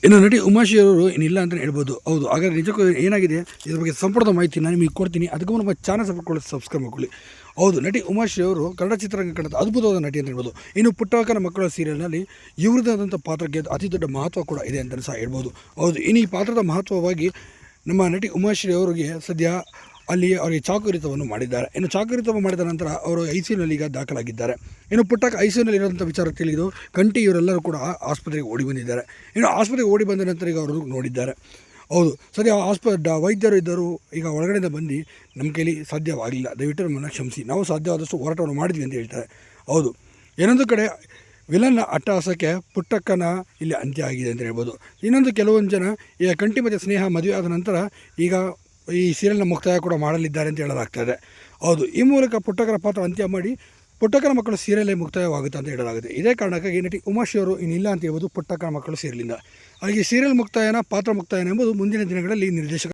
ಇನ್ನು ನಟಿ ಉಮಾಶ್ರೀ ಅವರು ಇನ್ನಿಲ್ಲ ಅಂತಲೇ ಹೇಳ್ಬೋದು. ಹೌದು, ಹಾಗಾದರೆ ನಿಜಕ್ಕೂ ಏನಾಗಿದೆ ಇದ್ರ ಬಗ್ಗೆ ಸಂಪೂರ್ಣ ಮಾಹಿತಿ ನಾನು ನಿಮಗೆ ಕೊಡ್ತೀನಿ. ಅದಕ್ಕೂ ನಮ್ಮ ಚಾನಲ್ ಸಬ್ಸ್ಕ್ರೈಬ್ ಮಾಡ್ಕೊಳ್ಳಿ. ಹೌದು, ನಟಿ ಉಮಾಶ್ರೀ ಅವರು ಕನ್ನಡ ಚಿತ್ರರಂಗ ಕಂಡ ಅದ್ಭುತವಾದ ನಟಿ ಅಂತ ಹೇಳ್ಬೋದು. ಇನ್ನು ಪುಟ್ಟಕ್ಕನ ಮಕ್ಕಳ ಸೀರಿಯಲ್ನಲ್ಲಿ ಇವ್ರದ್ದಾದಂಥ ಪಾತ್ರಕ್ಕೆ ಅತಿ ದೊಡ್ಡ ಮಹತ್ವ ಕೂಡ ಇದೆ ಅಂತಲೂ ಸಹ ಹೇಳ್ಬೋದು. ಹೌದು, ಇನ್ನು ಈ ಪಾತ್ರದ ಮಹತ್ವವಾಗಿ ನಮ್ಮ ನಟಿ ಉಮಾಶ್ರೀ ಅವರಿಗೆ ಸದ್ಯ ಅಲ್ಲಿ ಅವರಿಗೆ ಚಾಕುರಿತವನ್ನು ಮಾಡಿದ್ದಾರೆ. ಇನ್ನು ಚಾಕುರಿತವನ್ನು ಮಾಡಿದ ನಂತರ ಅವರು ಐಸಿಯುನಲ್ಲಿ ಈಗ ದಾಖಲಾಗಿದ್ದಾರೆ. ಇನ್ನು ಪುಟ್ಟಕ್ಕ ಐಸಿಯುನಲ್ಲಿ ಇರೋಂಥ ವಿಚಾರ ತಿಳಿದು ಕಂಟಿ ಇವರೆಲ್ಲರೂ ಕೂಡ ಆಸ್ಪತ್ರೆಗೆ ಓಡಿ ಬಂದಿದ್ದಾರೆ. ಇನ್ನು ಆಸ್ಪತ್ರೆಗೆ ಓಡಿ ಬಂದ ನಂತರ ಈಗ ಅವರು ನೋಡಿದ್ದಾರೆ. ಹೌದು, ಸದ್ಯ ವೈದ್ಯರು ಇದ್ದರು ಈಗ ಒಳಗಡೆಯಿಂದ ಬಂದು ನಮ್ಮ ಕೈಲಿ ಸಾಧ್ಯವಾಗಲಿಲ್ಲ, ದಯವಿಟ್ಟು ನಮ್ಮನ್ನು ಕ್ಷಮಿಸಿ, ನಾವು ಸಾಧ್ಯವಾದಷ್ಟು ಹೋರಾಟವನ್ನು ಮಾಡಿದ್ವಿ ಅಂತ ಹೇಳ್ತಾರೆ. ಹೌದು, ಇನ್ನೊಂದು ಕಡೆ ವಿಲನ್ನ ಅಟ್ಟಹಾಸಕ್ಕೆ ಪುಟ್ಟಕ್ಕನ ಇಲ್ಲಿ ಅಂತ್ಯ ಆಗಿದೆ ಅಂತ ಹೇಳ್ಬೋದು. ಇನ್ನೊಂದು ಕೆಲವೊಂದು ಜನ ಈಗ ಕಂಟಿ ಮತ್ತು ಸ್ನೇಹ ಮದುವೆ ಆದ ನಂತರ ಈಗ ಈ ಸೀರಿಯಲ್ನ ಮುಕ್ತಾಯ ಕೂಡ ಮಾಡಲಿದ್ದಾರೆ ಅಂತ ಹೇಳಲಾಗ್ತಾಯಿದೆ. ಹೌದು, ಈ ಮೂಲಕ ಪುಟ್ಟಕ್ಕನ ಪಾತ್ರ ಅಂತ್ಯ ಮಾಡಿ ಪುಟ್ಟಕ್ಕನ ಮಕ್ಕಳು ಸೀರಿಯಲ್ಲೇ ಮುಕ್ತಾಯವಾಗುತ್ತೆ ಅಂತ ಹೇಳಲಾಗುತ್ತೆ. ಇದೇ ಕಾರಣಕ್ಕಾಗಿ ನಟಿ ಉಮಾಶ್ರೀ ಅವರು ಇನ್ನಿಲ್ಲ ಅಂತ ಹೇಳ್ಬೋದು ಪುಟ್ಟಕ್ಕನ ಮಕ್ಕಳು ಸೀರಿಯಲಿಂದ. ಹಾಗೆ ಸೀರಿಯಲ್ ಮುಕ್ತಾಯನ ಪಾತ್ರ ಮುಕ್ತಾಯನ ಎಂಬುದು ಮುಂದಿನ ದಿನಗಳಲ್ಲಿ ನಿರ್ದೇಶಕ